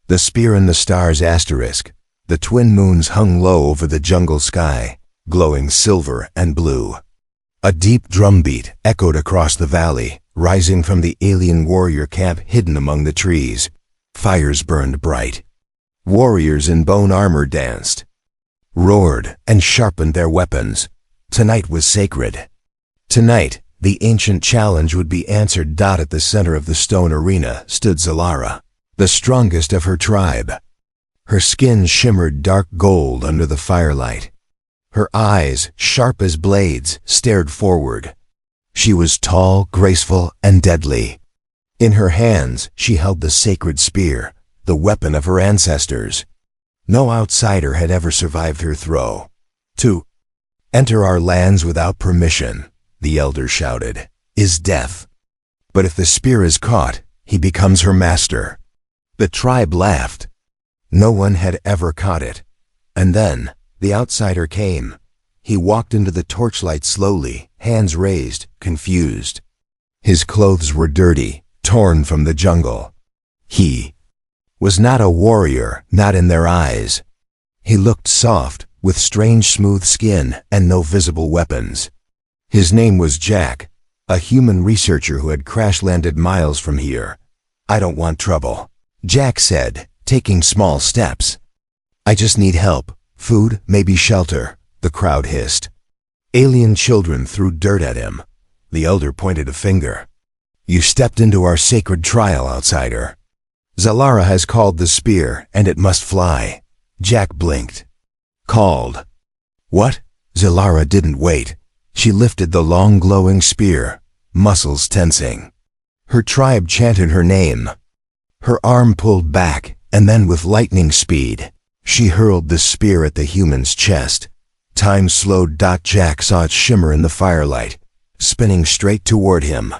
The spear in the stars asterisk. The twin moons hung low over the jungle sky, glowing silver and blue. A deep drumbeat echoed across the valley, rising from the alien warrior camp hidden among the trees. Fires burned bright. Warriors in bone armor danced, roared, and sharpened their weapons. Tonight was sacred. Tonight, the ancient challenge would be answered. At the center of the stone arena stood Zalara, the strongest of her tribe. Her skin shimmered dark gold under the firelight. Her eyes, sharp as blades, stared forward. She was tall, graceful, and deadly. In her hands, she held the sacred spear, the weapon of her ancestors. No outsider had ever survived her throw. To enter our lands without permission, the elder shouted, is death. But if the spear is caught, he becomes her master. The tribe laughed. No one had ever caught it. And then, the outsider came. He walked into the torchlight slowly, hands raised, confused. His clothes were dirty, torn from the jungle. He was not a warrior, not in their eyes. He looked soft, with strange smooth skin and no visible weapons. His name was Jack, a human researcher who had crash-landed miles from here. I don't want trouble, Jack said, taking small steps. I just need help, food, maybe shelter, the crowd hissed. Alien children threw dirt at him. The elder pointed a finger. You stepped into our sacred trial, outsider. Zalara has called the spear, and it must fly. Jack blinked. Called. What? Zalara didn't wait. She lifted the long glowing spear, muscles tensing. Her tribe chanted her name. Her arm pulled back, and then with lightning speed, she hurled the spear at the human's chest. Time slowed. Jack saw it shimmer in the firelight, spinning straight toward him.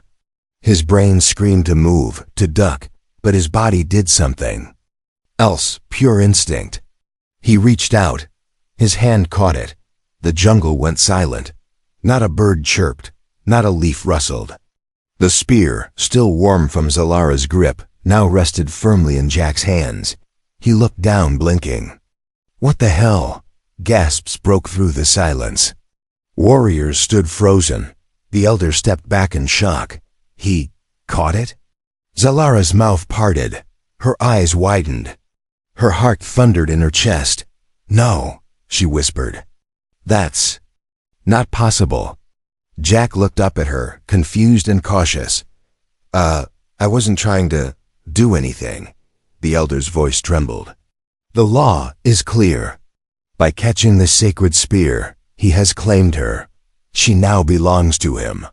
His brain screamed to move, to duck, but his body did something else, pure instinct. He reached out. His hand caught it. The jungle went silent. Not a bird chirped, not a leaf rustled. The spear, still warm from Zalara's grip, now rested firmly in Jack's hands. He looked down, blinking. What the hell? Gasps broke through the silence. Warriors stood frozen. The elder stepped back in shock. He caught it? Zalara's mouth parted. Her eyes widened. Her heart thundered in her chest. No, she whispered. That's not possible. Jack looked up at her, confused and cautious. I wasn't trying to do anything. The elder's voice trembled. The law is clear. By catching the sacred spear, he has claimed her. She now belongs to him.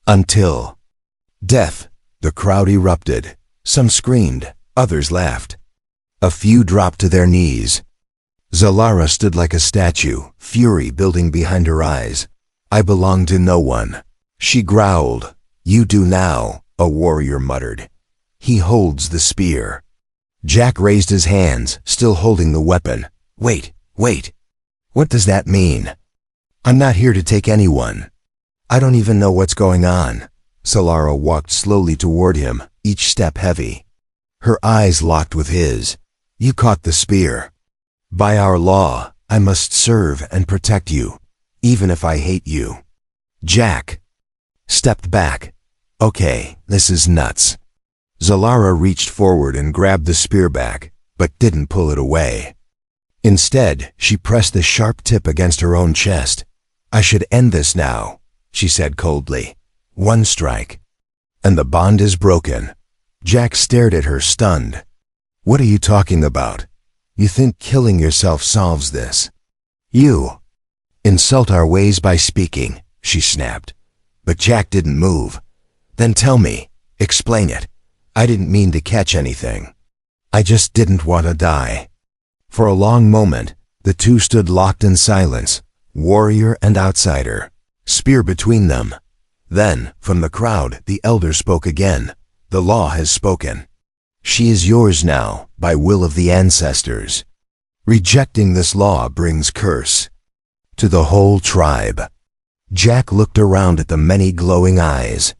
Until death. The crowd erupted. Some screamed, others laughed. A few dropped to their knees. Zalara stood like a statue, fury building behind her eyes. I belong to no one. She growled. You do now, a warrior muttered. He holds the spear. Jack raised his hands, still holding the weapon. Wait. What does that mean? I'm not here to take anyone. I don't even know what's going on. Zalara walked slowly toward him, each step heavy. Her eyes locked with his. You caught the spear. By our law, I must serve and protect you, even if I hate you. Jack stepped back. Okay, this is nuts. Zalara reached forward and grabbed the spear back, but didn't pull it away. Instead, she pressed the sharp tip against her own chest. I should end this now, she said coldly. One strike, and the bond is broken. Jack stared at her, stunned. What are you talking about? You think killing yourself solves this? You insult our ways by speaking, she snapped. But Jack didn't move. Then tell me, explain it. I didn't mean to catch anything. I just didn't want to die. For a long moment, the two stood locked in silence, warrior and outsider, spear between them. Then, from the crowd, the elder spoke again. The law has spoken. She is yours now, by will of the ancestors. Rejecting this law brings curse to the whole tribe. Jack looked around at the many glowing eyes.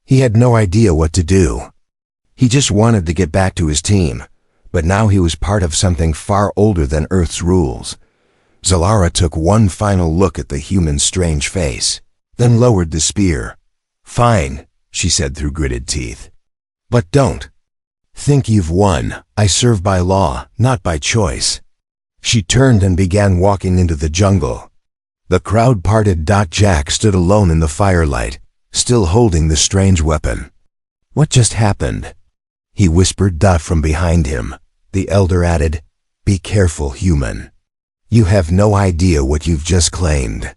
He had no idea what to do. He just wanted to get back to his team, But now he was part of something far older than Earth's rules. Zalara took one final look at the human's strange face, then lowered the spear. "Fine," she said through gritted teeth. "But don't. Think you've won. I serve by law, not by choice." She turned and began walking into the jungle. The crowd parted. Jack stood alone in the firelight, still holding the strange weapon. "What just happened?" he whispered. From behind him, the elder added, "Be careful, human. You have no idea what you've just claimed."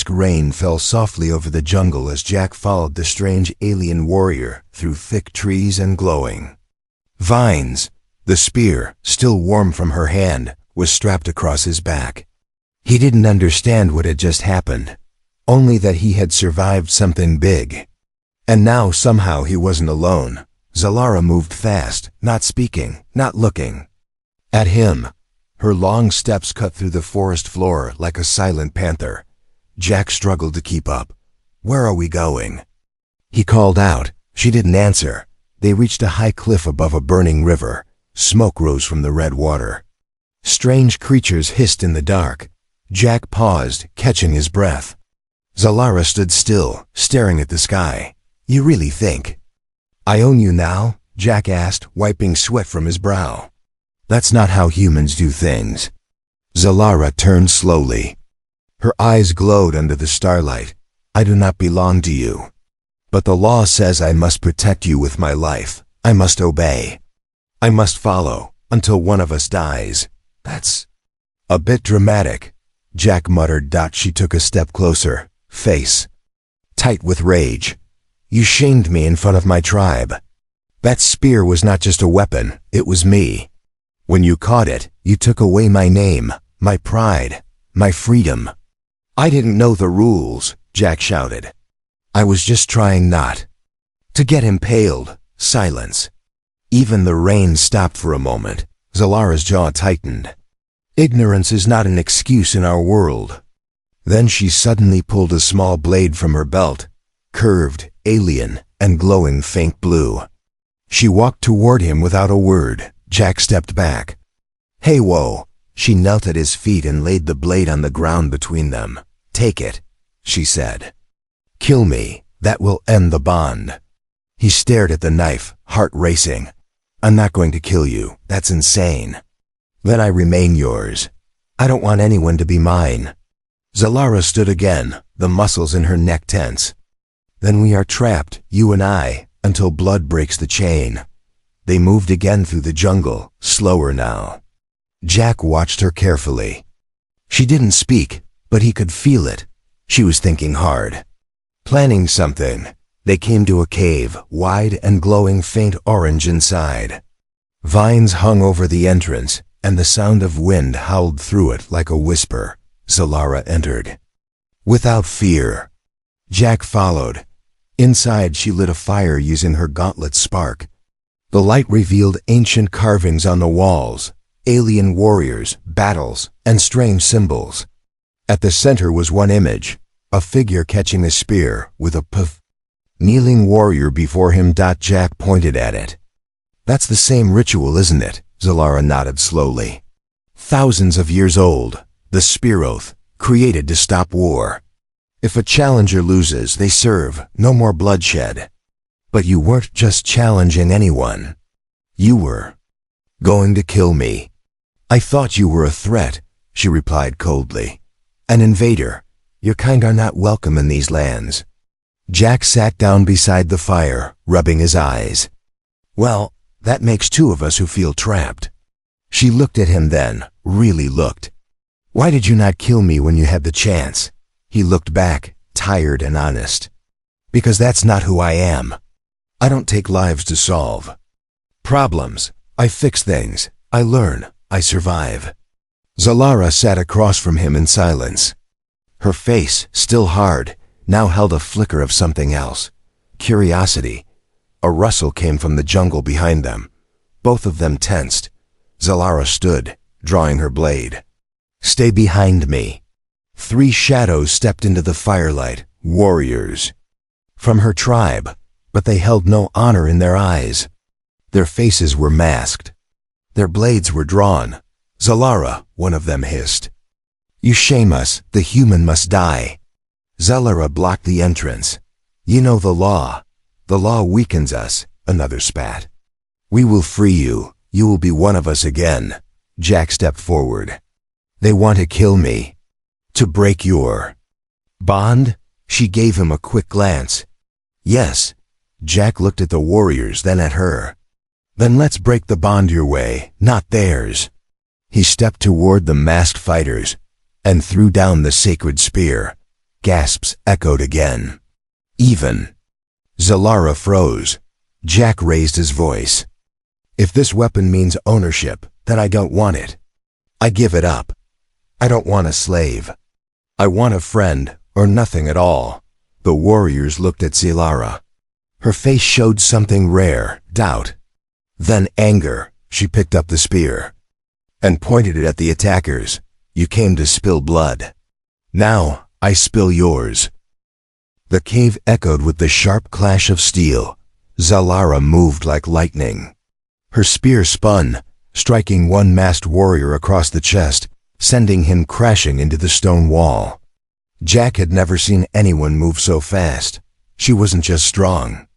Rain fell softly over the jungle as Jack followed the strange alien warrior through thick trees and glowing vines. The spear, still warm from her hand, was strapped across his back. He didn't understand what had just happened, only that he had survived something big. And now somehow he wasn't alone. Zalara moved fast, not speaking, not looking at him. Her long steps cut through the forest floor like a silent panther. Jack struggled to keep up. "Where are we going?" he called out. She didn't answer. They reached a high cliff above a burning river. Smoke rose from the red water. Strange creatures hissed in the dark. Jack paused, catching his breath. Zalara stood still, staring at the sky. "You really think I own you now?" Jack asked, wiping sweat from his brow. "That's not how humans do things." Zalara turned slowly. Her eyes glowed under the starlight. "I do not belong to you. But the law says I must protect you with my life. I must obey. I must follow, until one of us dies." "That's a bit dramatic," Jack muttered. She took a step closer, face tight with rage. "You shamed me in front of my tribe. That spear was not just a weapon, it was me. When you caught it, you took away my name, my pride, my freedom." "I didn't know the rules," Jack shouted. "I was just trying not to get impaled." Silence. Even the rain stopped for a moment. Zalara's jaw tightened. Ignorance is not an excuse in our world. Then she suddenly pulled a small blade from her belt, curved, alien, and glowing faint blue. She walked toward him without a word. Jack stepped back. "Hey, whoa." She knelt at his feet and laid the blade on the ground between them. "Take it," she said. "Kill me. That will end the bond." He stared at the knife, heart racing. "I'm not going to kill you. That's insane." "Then I remain yours. I don't want anyone to be mine." Zalara stood again, the muscles in her neck tense. "Then we are trapped, you and I, until blood breaks the chain." They moved again through the jungle, slower now. Jack watched her carefully. She didn't speak, but he could feel it. She was thinking hard, planning something. They came to a cave, wide and glowing faint orange inside. Vines hung over the entrance, and the sound of wind howled through it like a whisper. Zalara entered. Without fear. Jack followed. Inside, she lit a fire using her gauntlet's spark. The light revealed ancient carvings on the walls, alien warriors, battles, and strange symbols. At the center was one image, a figure catching a spear with a kneeling warrior before him. Jack pointed at it. "That's the same ritual, isn't it?" Zalara nodded slowly. "Thousands of years old, the spear oath, created to stop war. If a challenger loses, they serve, no more bloodshed. But you weren't just challenging anyone. You were going to kill me." "I thought you were a threat," she replied coldly. "An invader. Your kind are not welcome in these lands." Jack sat down beside the fire, rubbing his eyes. "Well, that makes two of us who feel trapped." She looked at him then, really looked. "Why did you not kill me when you had the chance?" He looked back, tired and honest. "Because that's not who I am. I don't take lives to solve problems. I fix things. I learn. I survive." Zalara sat across from him in silence. Her face, still hard, now held a flicker of something else. Curiosity. A rustle came from the jungle behind them. Both of them tensed. Zalara stood, drawing her blade. "Stay behind me." 3 shadows stepped into the firelight, warriors. From her tribe, but they held no honor in their eyes. Their faces were masked. Their blades were drawn. "Zalara," one of them hissed. "You shame us. The human must die." Zalara blocked the entrance. "You know the law. The law weakens us," another spat. "We will free you. You will be one of us again." Jack stepped forward. "They want to kill me. To break your bond?" She gave him a quick glance. "Yes." Jack looked at the warriors, then at her. "Then let's break the bond your way, not theirs." He stepped toward the masked fighters and threw down the sacred spear. Gasps echoed again. "Even." Zalara froze. Jack raised his voice. "If this weapon means ownership, then I don't want it. I give it up. I don't want a slave. I want a friend, or nothing at all." The warriors looked at Zalara. Her face showed something rare, doubt. Then anger. She picked up the spear and pointed it at the attackers. "You came to spill blood. Now, I spill yours." The cave echoed with the sharp clash of steel. Zalara moved like lightning. Her spear spun, striking one masked warrior across the chest, sending him crashing into the stone wall. Jack had never seen anyone move so fast. She wasn't just strong.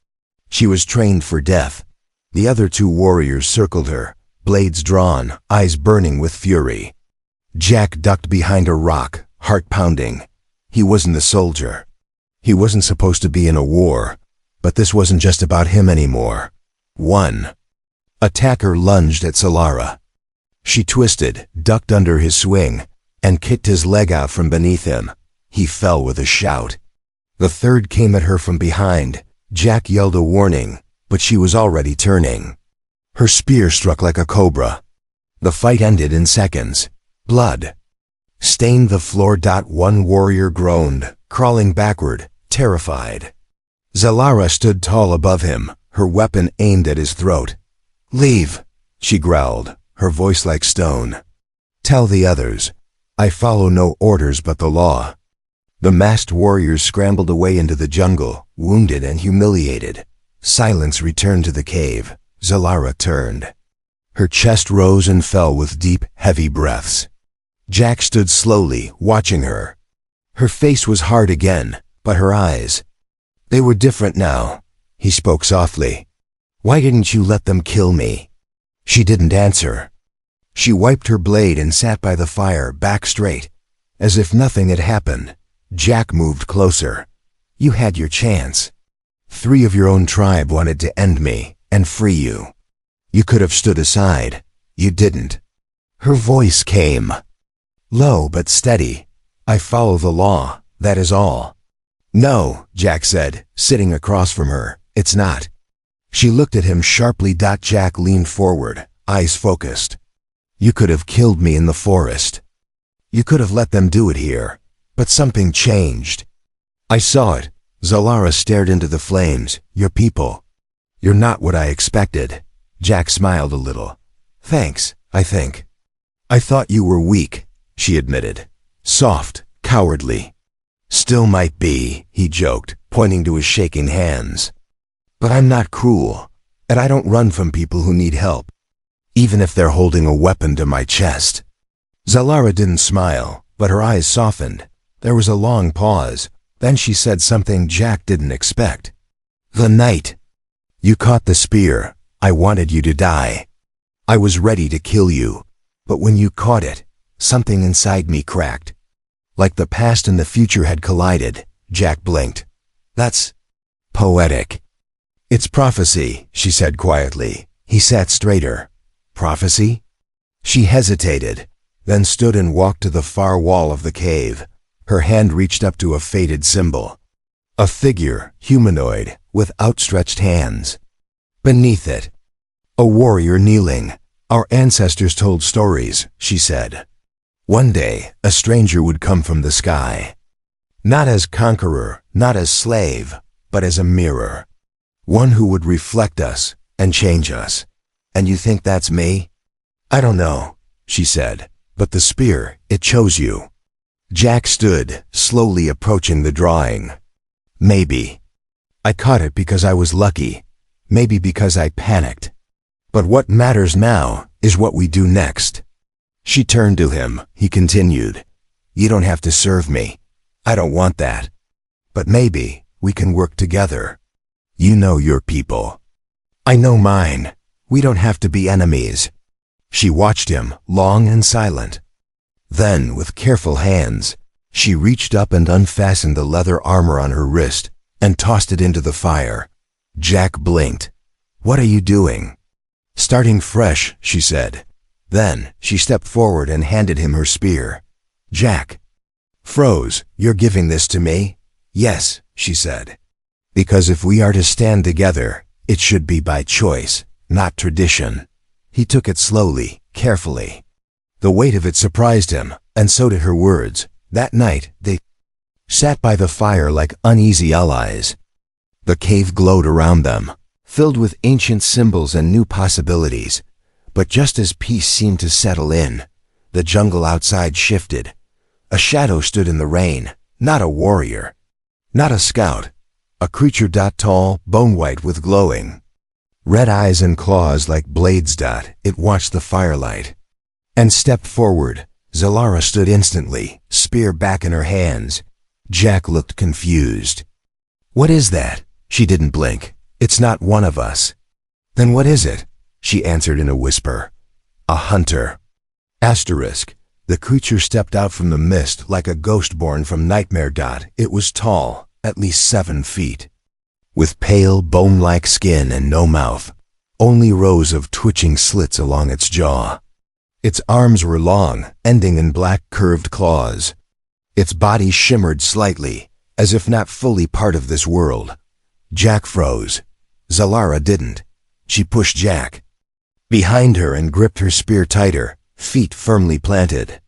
She was trained for death. The other two warriors circled her, blades drawn, eyes burning with fury. Jack ducked behind a rock, heart pounding. He wasn't a soldier. He wasn't supposed to be in a war, but this wasn't just about him anymore. One attacker lunged at Zalara. She twisted, ducked under his swing, and kicked his leg out from beneath him. He fell with a shout. The third came at her from behind. Jack yelled a warning, but she was already turning. Her spear struck like a cobra. The fight ended in seconds. Blood stained the floor. One warrior groaned, crawling backward, terrified. Zalara stood tall above him, her weapon aimed at his throat. "Leave," she growled, her voice like stone. "Tell the others. I follow no orders but the law." The masked warriors scrambled away into the jungle, wounded and humiliated. Silence returned to the cave. Zalara turned. Her chest rose and fell with deep, heavy breaths. Jack stood slowly, watching her. Her face was hard again, but her eyes, they were different now. He spoke softly. "Why didn't you let them kill me?" She didn't answer. She wiped her blade and sat by the fire, back straight, as if nothing had happened. Jack moved closer. "You had your chance. 3 of your own tribe wanted to end me and free you. You could have stood aside. You didn't." Her voice came low but steady. "I follow the law, that is all." "No," Jack said, sitting across from her. "It's not." She looked at him sharply. Jack leaned forward, eyes focused. "You could have killed me in the forest. You could have let them do it here. But something changed. I saw it." Zalara stared into the flames. "Your people. You're not what I expected." Jack smiled a little. "Thanks, I think." "I thought you were weak," she admitted. "Soft, cowardly." "Still might be," he joked, pointing to his shaking hands. "But I'm not cruel, and I don't run from people who need help, even if they're holding a weapon to my chest." Zalara didn't smile, but her eyes softened. There was a long pause. Then she said something Jack didn't expect. "The night you caught the spear, I wanted you to die. I was ready to kill you. But when you caught it, something inside me cracked. Like the past and the future had collided." Jack blinked. "That's poetic." "It's prophecy," she said quietly. He sat straighter. "Prophecy?" She hesitated, then stood and walked to the far wall of the cave. Her hand reached up to a faded symbol. A figure, humanoid, with outstretched hands. Beneath it, a warrior kneeling. "Our ancestors told stories," she said. "One day, a stranger would come from the sky. Not as conqueror, not as slave, but as a mirror. One who would reflect us and change us. And you think that's me?" "I don't know," she said, "but the spear, it chose you." Jack stood, slowly approaching the drawing. "Maybe. I caught it because I was lucky. Maybe because I panicked. But what matters now is what we do next. She turned to him. He continued, "You don't have to serve me. I don't want that. But maybe we can work together. You know your people. I know mine. We don't have to be enemies." She watched him, long and silent. Then, with careful hands, she reached up and unfastened the leather armor on her wrist and tossed it into the fire. Jack blinked. "What are you doing?" "Starting fresh," she said. Then she stepped forward and handed him her spear. Jack froze. "You're giving this to me?" "Yes," she said. "Because if we are to stand together, it should be by choice, not tradition." He took it slowly, carefully. The weight of it surprised him, and so did her words. That night, they sat by the fire like uneasy allies. The cave glowed around them, filled with ancient symbols and new possibilities. But just as peace seemed to settle in, the jungle outside shifted. A shadow stood in the rain, not a warrior, not a scout, a creature tall, bone-white with glowing red eyes and claws like blades. It watched the firelight and stepped forward. Zalara stood instantly, spear back in her hands. Jack looked confused. "What is that?" She didn't blink. "It's not one of us." "Then what is it?" She answered in a whisper. "A hunter." Asterisk. The creature stepped out from the mist like a ghost born from nightmare. It was tall, at least 7 feet, with pale, bone-like skin and no mouth, only rows of twitching slits along its jaw. Its arms were long, ending in black curved claws. Its body shimmered slightly, as if not fully part of this world. Jack froze. Zalara didn't. She pushed Jack behind her and gripped her spear tighter, feet firmly planted.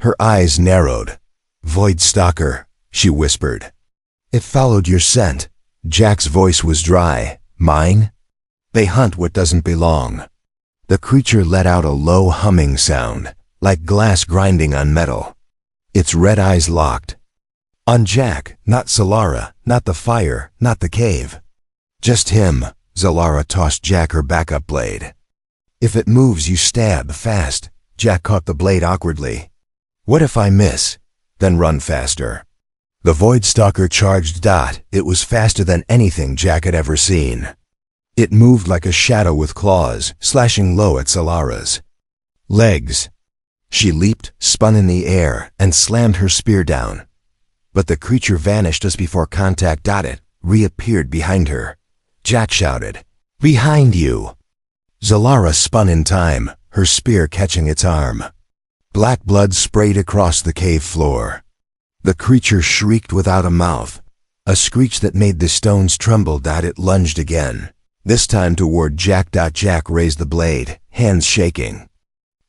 Her eyes narrowed. "Void Stalker," she whispered. "It followed your scent." Jack's voice was dry. "Mine? They hunt what doesn't belong." The creature let out a low humming sound, like glass grinding on metal. Its red eyes locked. On Jack, not Zalara, not the fire, not the cave. Just him. Zalara tossed Jack her backup blade. "If it moves, you stab fast." Jack caught the blade awkwardly. "What if I miss?" "Then run faster." The Void Stalker charged. It was faster than anything Jack had ever seen. It moved like a shadow with claws, slashing low at Zalara's legs. She leaped, spun in the air, and slammed her spear down. But the creature vanished just before contact. It reappeared behind her. Jack shouted, "Behind you!" Zalara spun in time, her spear catching its arm. Black blood sprayed across the cave floor. The creature shrieked without a mouth, a screech that made the stones tremble. It lunged again, this time toward Jack. Jack raised the blade, hands shaking.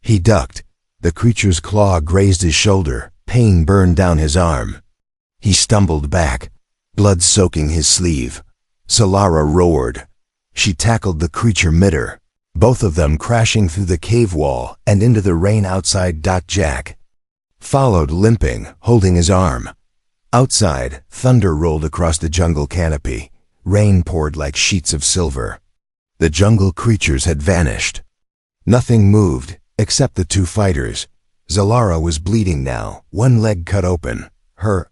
He ducked. The creature's claw grazed his shoulder, pain burned down his arm. He stumbled back, blood soaking his sleeve. Zalara roared. She tackled the creature mid-air, both of them crashing through the cave wall and into the rain outside. Jack followed, limping, holding his arm. Outside, thunder rolled across the jungle canopy. Rain poured like sheets of silver. The jungle creatures had vanished. Nothing moved, except the 2 fighters. Zalara was bleeding now, one leg cut open, her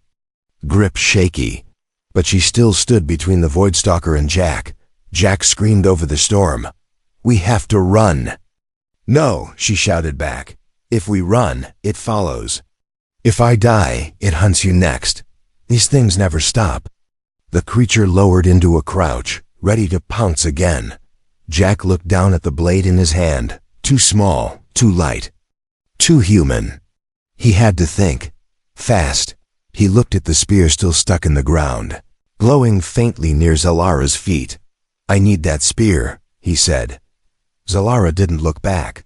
grip shaky. But she still stood between the Voidstalker and Jack. Jack screamed over the storm, "We have to run!" "No," she shouted back. "If we run, it follows. If I die, it hunts you next. These things never stop." The creature lowered into a crouch, ready to pounce again. Jack looked down at the blade in his hand. Too small, too light, too human. He had to think. Fast. He looked at the spear still stuck in the ground, glowing faintly near Zalara's feet. "I need that spear," he said. Zalara didn't look back.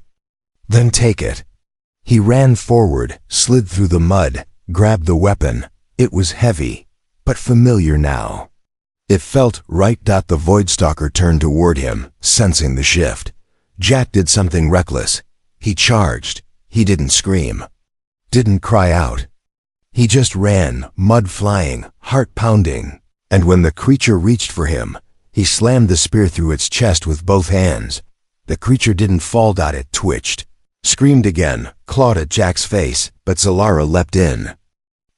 "Then take it." He ran forward, slid through the mud, grabbed the weapon. It was heavy, but familiar now. It felt right. The Voidstalker turned toward him, sensing the shift. Jack did something reckless. He charged. He didn't scream, didn't cry out. He just ran, mud flying, heart pounding. And when the creature reached for him, he slammed the spear through its chest with both hands. The creature didn't fall. It twitched, screamed again, clawed at Jack's face, but Zalara leapt in,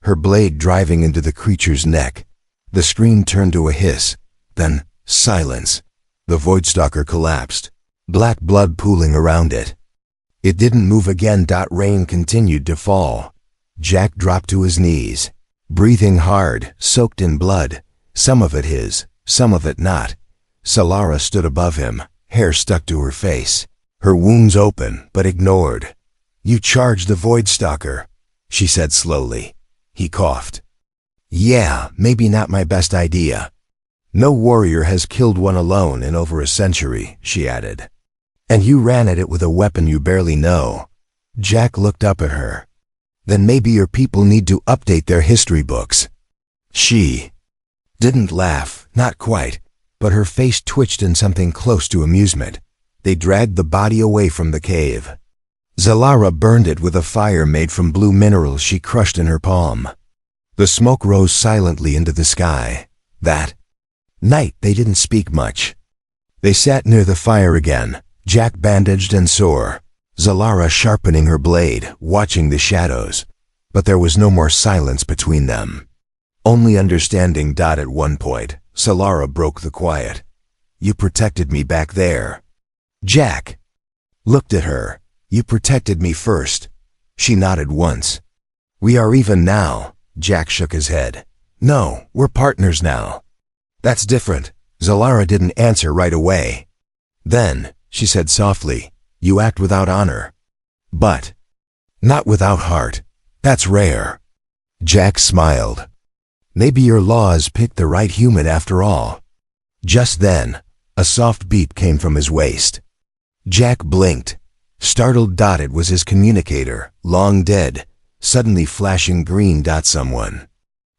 her blade driving into the creature's neck. The scream turned to a hiss, then silence. The Voidstalker collapsed, black blood pooling around it. It didn't move again. Rain continued to fall. Jack dropped to his knees, breathing hard, soaked in blood, some of it his, some of it not. Zalara stood above him, hair stuck to her face, her wounds open but ignored. "You charged the Voidstalker," she said slowly. He coughed. "Yeah, maybe not my best idea. No warrior has killed one alone in over a century," she added. "And you ran at it with a weapon you barely know." Jack looked up at her. "Then maybe your people need to update their history books." She didn't laugh, not quite, but her face twitched in something close to amusement. They dragged the body away from the cave. Zalara burned it with a fire made from blue minerals she crushed in her palm. The smoke rose silently into the sky. That night they didn't speak much. They sat near the fire again, Jack bandaged and sore, Zalara sharpening her blade, watching the shadows. But there was no more silence between them. Only understanding. At one point, Zalara broke the quiet. "You protected me back there." Jack looked at her. "You protected me first." She nodded once. "We are even now." Jack shook his head. "No, we're partners now." "That's different." Zalara didn't answer right away. "Then," she said softly, "you act without honor. But not without heart. That's rare." Jack smiled. "Maybe your laws picked the right human after all." Just then, a soft beep came from his waist. Jack blinked, startled. It was his communicator, long dead, suddenly flashing green. Someone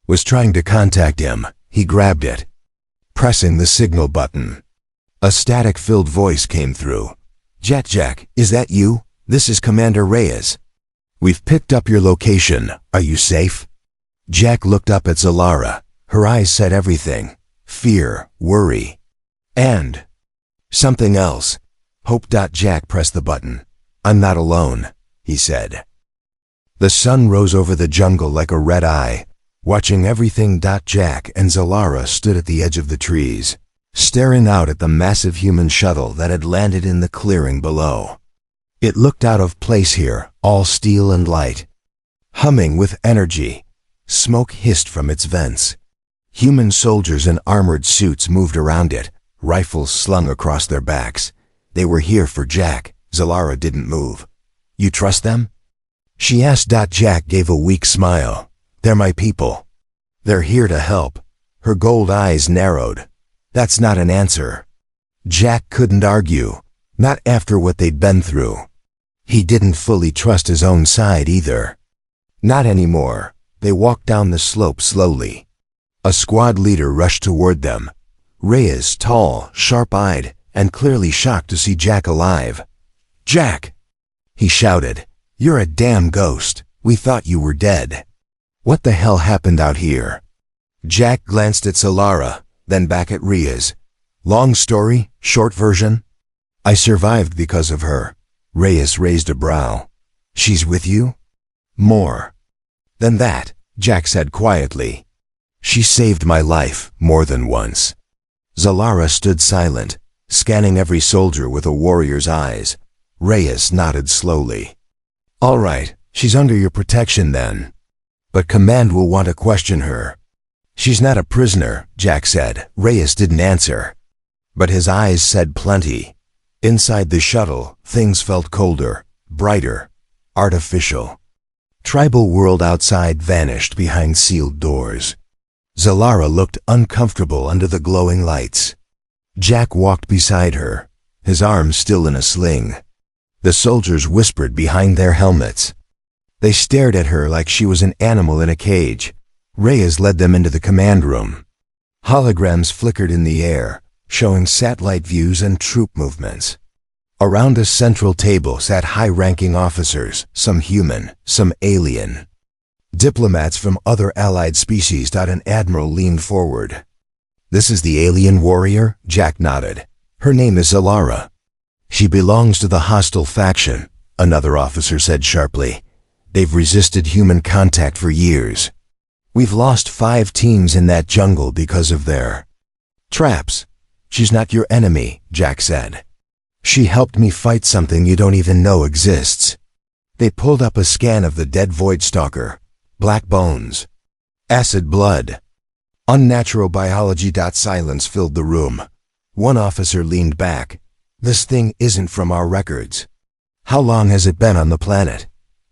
was trying to contact him. He grabbed it, pressing the signal button. A static-filled voice came through. Jack, is that you? This is Commander Reyes. We've picked up your location. Are you safe?" Jack looked up at Zalara. Her eyes said everything. Fear, worry, and something else. Hope. Jack pressed the button. "I'm not alone," he said. The sun rose over the jungle like a red eye, watching everything. Jack and Zalara stood at the edge of the trees, staring out at the massive human shuttle that had landed in the clearing below. It looked out of place here, all steel and light, humming with energy. Smoke hissed from its vents. Human soldiers in armored suits moved around it, rifles slung across their backs. They were here for Jack. Zalara didn't move. "You trust them?" she asked. Jack gave a weak smile. "They're my people. They're here to help." Her gold eyes narrowed. "That's not an answer." Jack couldn't argue, not after what they'd been through. He didn't fully trust his own side either. Not anymore. They walked down the slope slowly. A squad leader rushed toward them. Reyes, tall, sharp-eyed, and clearly shocked to see Jack alive. "Jack!" he shouted. "You're a damn ghost. We thought you were dead. What the hell happened out here?" Jack glanced at Zalara, then back at Reyes. "Long story, short version? I survived because of her." Reyes raised a brow. "She's with you?" "More than that," Jack said quietly. "She saved my life more than once." Zalara stood silent, scanning every soldier with a warrior's eyes. Reyes nodded slowly. "All right, she's under your protection then. But Command will want to question her." "She's not a prisoner," Jack said. Reyes didn't answer, but his eyes said plenty. Inside the shuttle, things felt colder, brighter, artificial. Tribal world outside vanished behind sealed doors. Zalara looked uncomfortable under the glowing lights. Jack walked beside her, his arms still in a sling. The soldiers whispered behind their helmets. They stared at her like she was an animal in a cage. Reyes led them into the command room. Holograms flickered in the air, showing satellite views and troop movements. Around a central table sat high-ranking officers, some human, some alien. Diplomats from other allied species. An admiral leaned forward. "This is the alien warrior?" Jack nodded. "Her name is Zalara." She belongs to the hostile faction, another officer said sharply. They've resisted human contact for years. We've lost 5 teams in that jungle because of their traps. She's not your enemy, Jack said. She helped me fight something you don't even know exists. They pulled up a scan of the dead Void Stalker. Black bones. Acid blood. Unnatural biology. Silence filled the room. One officer leaned back. This thing isn't from our records. How long has it been on the planet?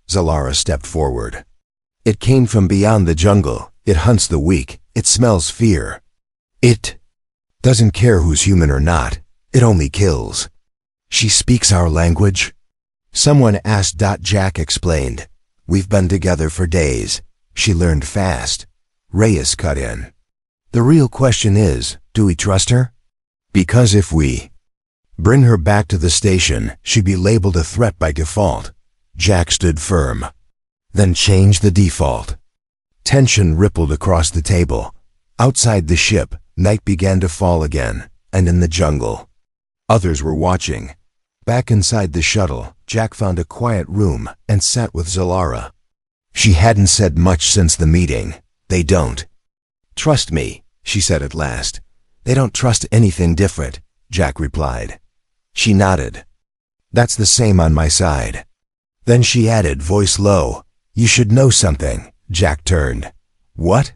Zalara stepped forward. It came from beyond the jungle. It hunts the weak. It smells fear. It doesn't care who's human or not. It only kills. She speaks our language? Someone asked. Jack explained. We've been together for days. She learned fast. Reyes cut in. The real question is, do we trust her? Because if we bring her back to the station, she'd be labeled a threat by default. Jack stood firm. Then change the default. Tension rippled across the table. Outside the ship, night began to fall again, and in the jungle. Others were watching. Back inside the shuttle, Jack found a quiet room and sat with Zalara. She hadn't said much since the meeting. They don't trust me, she said at last. They don't trust anything different, Jack replied. She nodded. That's the same on my side. Then she added, voice low, you should know something. Jack turned. What?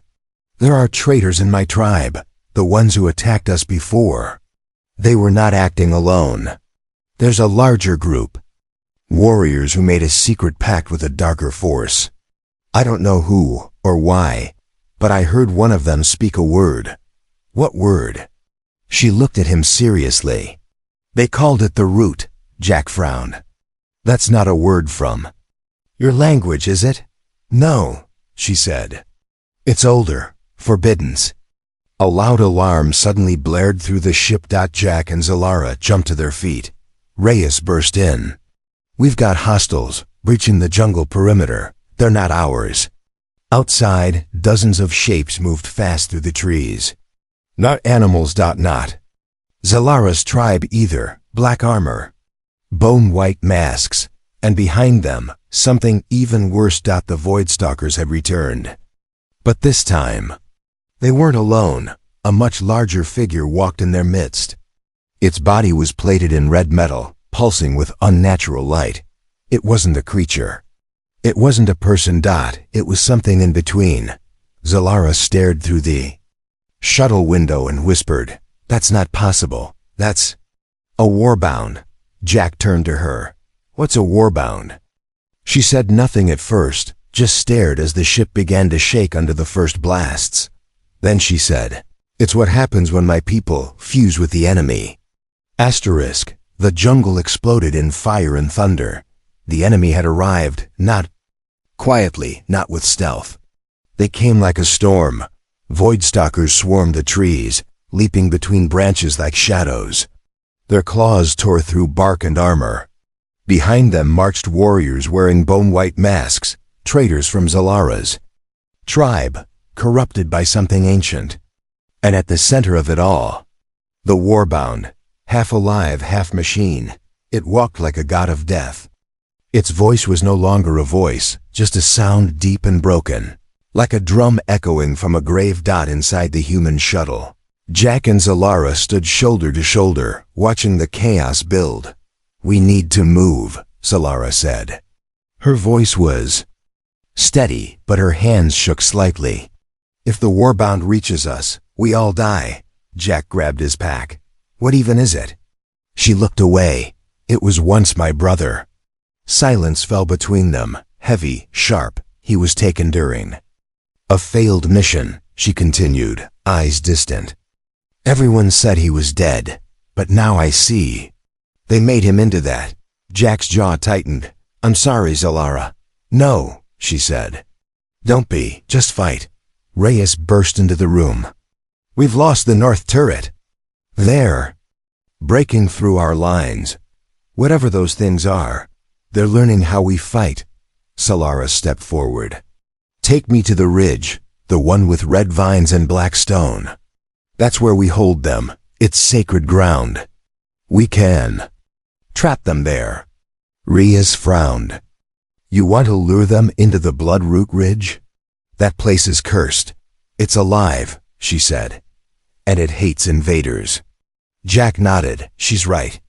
There are traitors in my tribe, the ones who attacked us before. They were not acting alone. There's a larger group. Warriors who made a secret pact with a darker force. I don't know who or why, but I heard one of them speak a word. What word? She looked at him seriously. They called it the root, Jack frowned. That's not a word from your language, is it? No, she said. It's older, forbiddens. A loud alarm suddenly blared through the ship. Jack and Zalara jumped to their feet. Reyes burst in. We've got hostiles breaching the jungle perimeter. They're not ours. Outside, dozens of shapes moved fast through the trees. Not animals. Not Zalara's tribe either. Black armor. Bone-white masks. And behind them, something even worse. The Void Stalkers had returned. But this time, they weren't alone. A much larger figure walked in their midst. Its body was plated in red metal, pulsing with unnatural light. It wasn't a creature. It wasn't a person. It was something in between. Zalara stared through the shuttle window and whispered, That's not possible. That's a warbound. Jack turned to her. What's a warbound? She said nothing at first, just stared as the ship began to shake under the first blasts. Then she said, It's what happens when my people fuse with the enemy. Asterisk, the jungle exploded in fire and thunder. The enemy had arrived, not quietly, not with stealth. They came like a storm. Void Stalkers swarmed the trees, leaping between branches like shadows. Their claws tore through bark and armor. Behind them marched warriors wearing bone-white masks, traitors from Zalara's tribe, corrupted by something ancient. And at the center of it all, the warbound, half alive, half machine. It walked like a god of death. Its voice was no longer a voice, just a sound deep and broken, like a drum echoing from a grave. Inside the human shuttle, Jack and Zalara stood shoulder to shoulder, watching the chaos build. We need to move, Zalara said. Her voice was steady, but her hands shook slightly. If the warbound reaches us, we all die. Jack grabbed his pack. What even is it? She looked away. It was once my brother. Silence fell between them, heavy, sharp. He was taken during a failed mission, she continued, eyes distant. Everyone said he was dead, but now I see. They made him into that. Jack's jaw tightened. I'm sorry, Zalara. No, she said. Don't be, just fight. Reyes burst into the room. We've lost the north turret. They're breaking through our lines. Whatever those things are, they're learning how we fight. Zalara stepped forward. Take me to the ridge, the one with red vines and black stone. That's where we hold them. It's sacred ground. We can Trap them there. Reyes frowned. You want to lure them into the Bloodroot Ridge? That place is cursed. It's alive, she said. And it hates invaders. Jack nodded. She's right.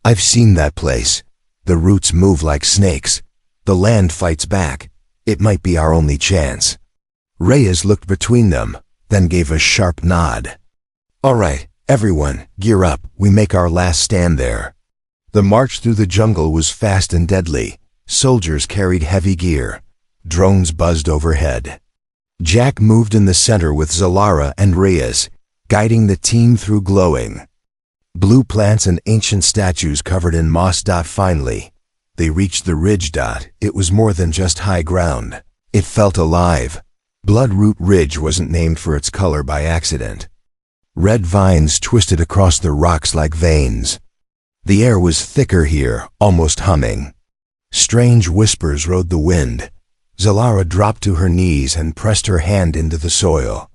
I've seen that place. The roots move like snakes. The land fights back. It might be our only chance. Reyes looked between them, then gave a sharp nod. All right, everyone, gear up. We make our last stand there. The march through the jungle was fast and deadly. Soldiers carried heavy gear. Drones buzzed overhead. Jack moved in the center with Zalara and Reyes, guiding the team through glowing blue plants and ancient statues covered in moss. Finally, they reached the ridge. It was more than just high ground. It felt alive. Bloodroot Ridge wasn't named for its color by accident. Red vines twisted across the rocks like veins. The air was thicker here, almost humming. Strange whispers rode the wind. Zalara dropped to her knees and pressed her hand into the soil.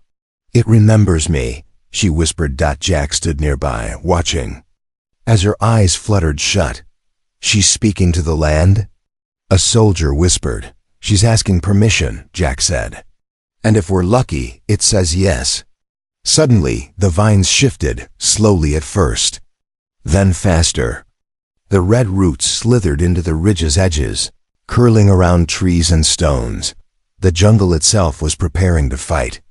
It remembers me, she whispered. Jack stood nearby, watching. As her eyes fluttered shut, she's speaking to the land? A soldier whispered. She's asking permission, Jack said. And if we're lucky, it says yes. Suddenly, the vines shifted, slowly at first. Then faster. The red roots slithered into the ridge's edges, curling around trees and stones. The jungle itself was preparing to fight.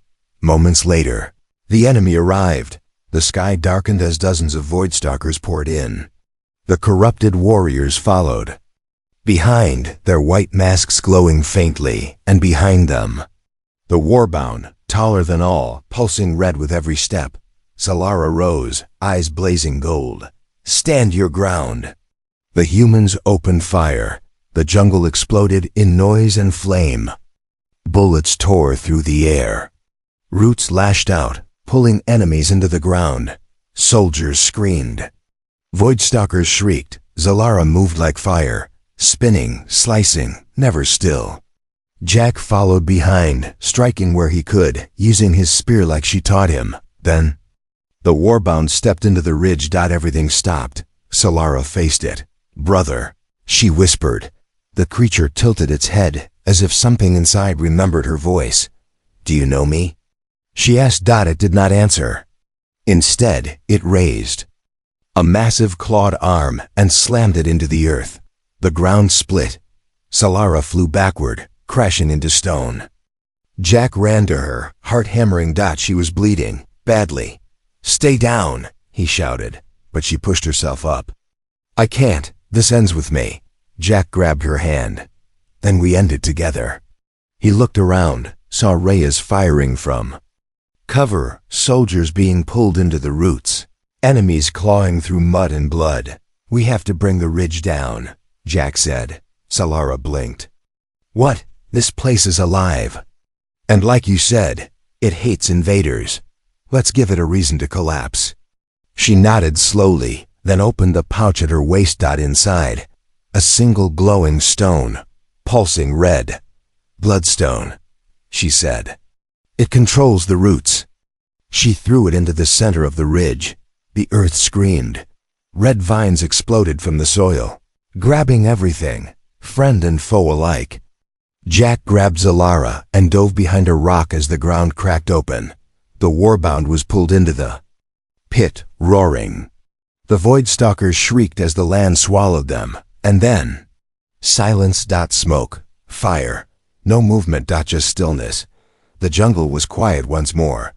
Moments later, the enemy arrived. The sky darkened as dozens of Voidstalkers poured in. The corrupted warriors followed. Behind, their white masks glowing faintly, and behind them, the warbound, taller than all, pulsing red with every step. Zalara rose, eyes blazing gold. Stand your ground. The humans opened fire. The jungle exploded in noise and flame. Bullets tore through the air. Roots lashed out, pulling enemies into the ground. Soldiers screamed. Voidstalkers shrieked. Zalara moved like fire, spinning, slicing, never still. Jack followed behind, striking where he could, using his spear like she taught him. Then, the warbound stepped into the ridge. Everything stopped. Zalara faced it. Brother, she whispered. The creature tilted its head, as if something inside remembered her voice. Do you know me? She asked. It did not answer. Instead, it raised a massive clawed arm and slammed it into the earth. The ground split. Zalara flew backward, crashing into stone. Jack ran to her, heart hammering. She was bleeding, badly. Stay down, he shouted, but she pushed herself up. I can't. This ends with me. Jack grabbed her hand. Then we ended together. He looked around, saw Reyes firing from cover, soldiers being pulled into the roots, enemies clawing through mud and blood. We have to bring the ridge down, Jack said. Zalara blinked. What? This place is alive. And like you said, it hates invaders. Let's give it a reason to collapse. She nodded slowly, then opened a pouch at her waist. Inside, a single glowing stone, pulsing red. Bloodstone, she said. It controls the roots. She threw it into the center of the ridge. The earth screamed. Red vines exploded from the soil, grabbing everything, friend and foe alike. Jack grabbed Zalara and dove behind a rock as the ground cracked open. The warbound was pulled into the pit, roaring. The Voidstalkers shrieked as the land swallowed them, and then silence. Smoke, fire, no movement. Just stillness. The jungle was quiet once more.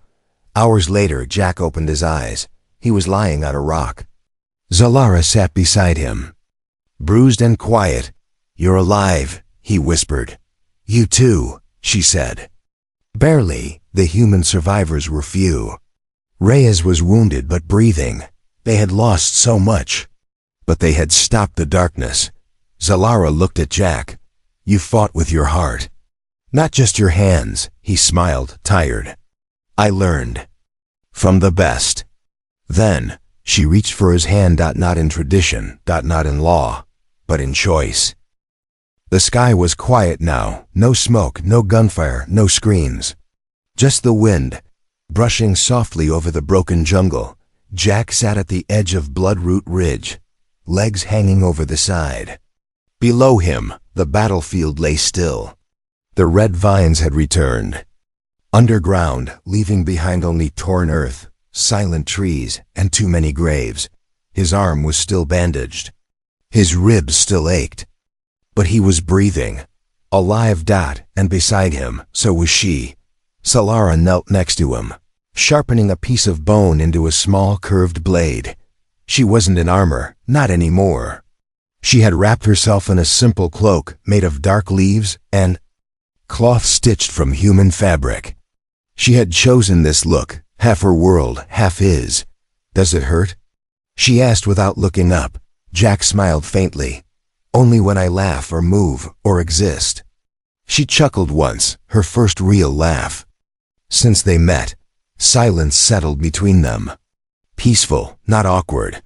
Hours later, Jack opened his eyes. He was lying on a rock. Zalara sat beside him. Bruised and quiet. You're alive, he whispered. You too, she said. Barely. The human survivors were few. Reyes was wounded but breathing. They had lost so much. But they had stopped the darkness. Zalara looked at Jack. You fought with your heart. Not just your hands, he smiled, tired. I learned. From the best. Then, she reached for his hand. Not in tradition, not in law, but in choice. The sky was quiet now. No smoke, no gunfire, no screams. Just the wind, brushing softly over the broken jungle. Jack sat at the edge of Bloodroot Ridge. legs hanging over the side. Below him, the battlefield lay still. The red vines had returned. Underground, leaving behind only torn earth, silent trees, and too many graves. His arm was still bandaged. His ribs still ached. But he was breathing. Alive. And beside him, so was she. Solara knelt next to him, sharpening a piece of bone into a small curved blade. She wasn't in armor, not anymore. She had wrapped herself in a simple cloak made of dark leaves and cloth stitched from human fabric. She had chosen this look, half her world, half his. Does it hurt? She asked without looking up. Jack smiled faintly. Only when I laugh or move or exist. She chuckled once, her first real laugh. Since they met, silence settled between them. Peaceful, not awkward.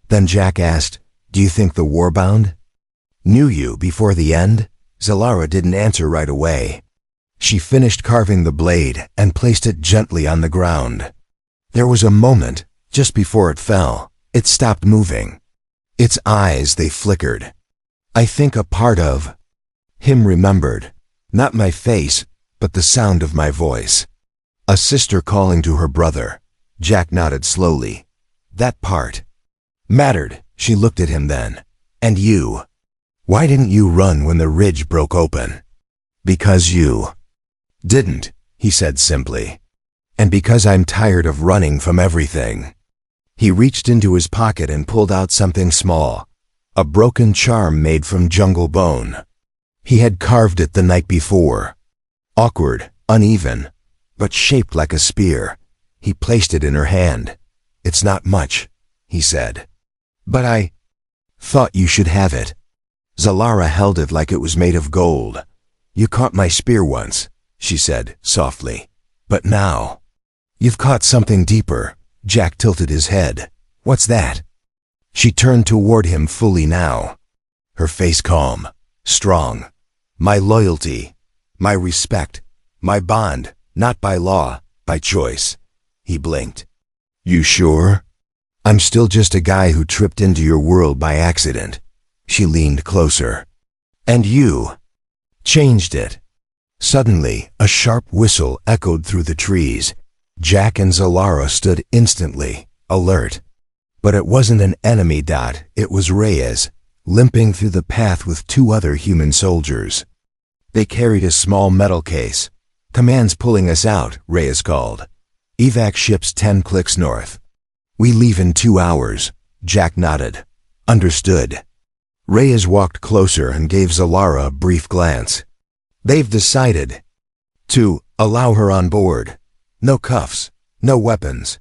Then Jack asked, "Do you think the warbound knew you before the end?" Solara didn't answer right away. She finished carving the blade and placed it gently on the ground. There was a moment, just before it fell. It stopped moving. Its eyes, they flickered. I think a part of him remembered. Not my face, but the sound of my voice. A sister calling to her brother. Jack nodded slowly. That part mattered. She looked at him then. And you? Why didn't you run when the ridge broke open? Because you didn't, he said simply. And because I'm tired of running from everything. He reached into his pocket and pulled out something small. A broken charm made from jungle bone. He had carved it the night before. Awkward, uneven, but shaped like a spear. He placed it in her hand. It's not much, he said. But I thought you should have it. Solara held it like it was made of gold. You caught my spear once, she said softly. But now, you've caught something deeper. Jack tilted his head. What's that? She turned toward him fully now. Her face calm, strong. My loyalty, my respect, my bond, not by law, by choice. He blinked. You sure? I'm still just a guy who tripped into your world by accident. She leaned closer. And you changed it. Suddenly, a sharp whistle echoed through the trees. Jack and Solara stood instantly, alert. But it wasn't an enemy. It was Reyes, limping through the path with two other human soldiers. They carried a small metal case. Command's pulling us out, Reyes called. Evac ships 10 clicks north. We leave in 2 hours. Jack nodded. Understood. Reyes walked closer and gave Solara a brief glance. They've decided to allow her on board. No cuffs, no weapons.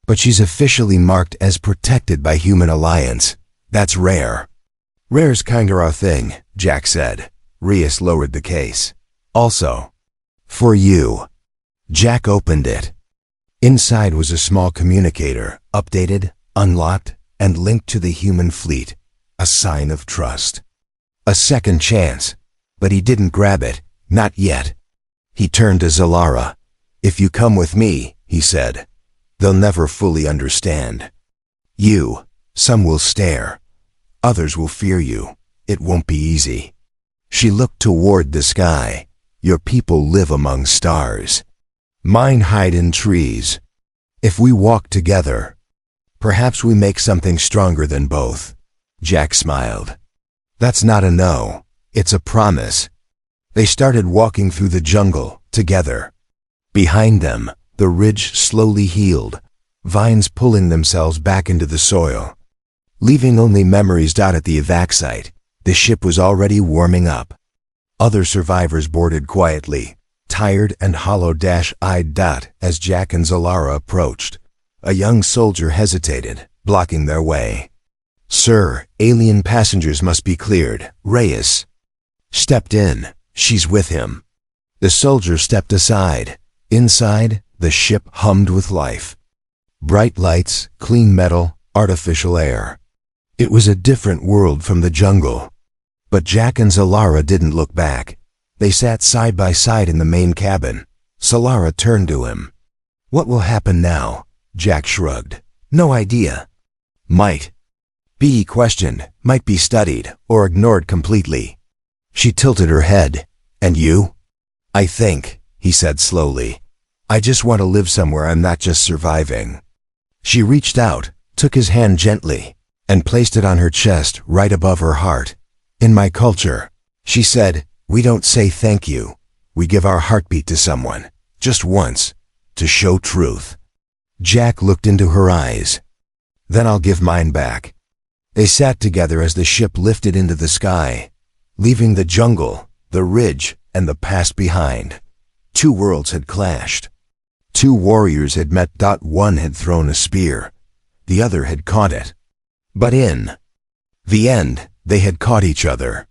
But she's officially marked as protected by Human Alliance. That's rare. Rare's kinda our thing, Jack said. Reyes lowered the case. Also, for you. Jack opened it. Inside was a small communicator, updated, unlocked, and linked to the human fleet. A sign of trust. A second chance. But he didn't grab it, not yet. He turned to Solara. If you come with me, he said, they'll never fully understand. Some will stare. Others will fear you. It won't be easy. She looked toward the sky. Your people live among stars. Mine hide in trees. If we walk together, perhaps we make something stronger than both. Jack smiled. That's not a no. It's a promise. They started walking through the jungle, together. Behind them, the ridge slowly healed, vines pulling themselves back into the soil. Leaving only memories. At the evac site, the ship was already warming up. Other survivors boarded quietly, tired and hollow-eyed. As Jack and Solara approached, a young soldier hesitated, blocking their way. Sir, alien passengers must be cleared. Reyes stepped in. She's with him. The soldier stepped aside. Inside, the ship hummed with life. Bright lights, clean metal, artificial air. It was a different world from the jungle. But Jack and Solara didn't look back. They sat side by side in the main cabin. Solara turned to him. What will happen now? Jack shrugged. No idea. Might Be questioned, might be studied, or ignored completely. She tilted her head. And you? I think, he said slowly, I just want to live somewhere I'm not just surviving. She reached out, took his hand gently, and placed it on her chest right above her heart. In my culture, she said, we don't say thank you. We give our heartbeat to someone, just once, to show truth. Jack looked into her eyes. Then I'll give mine back. They sat together as the ship lifted into the sky, leaving the jungle, the ridge, and the past behind. Two worlds had clashed. Two warriors had met. One had thrown a spear. The other had caught it. But in the end, they had caught each other.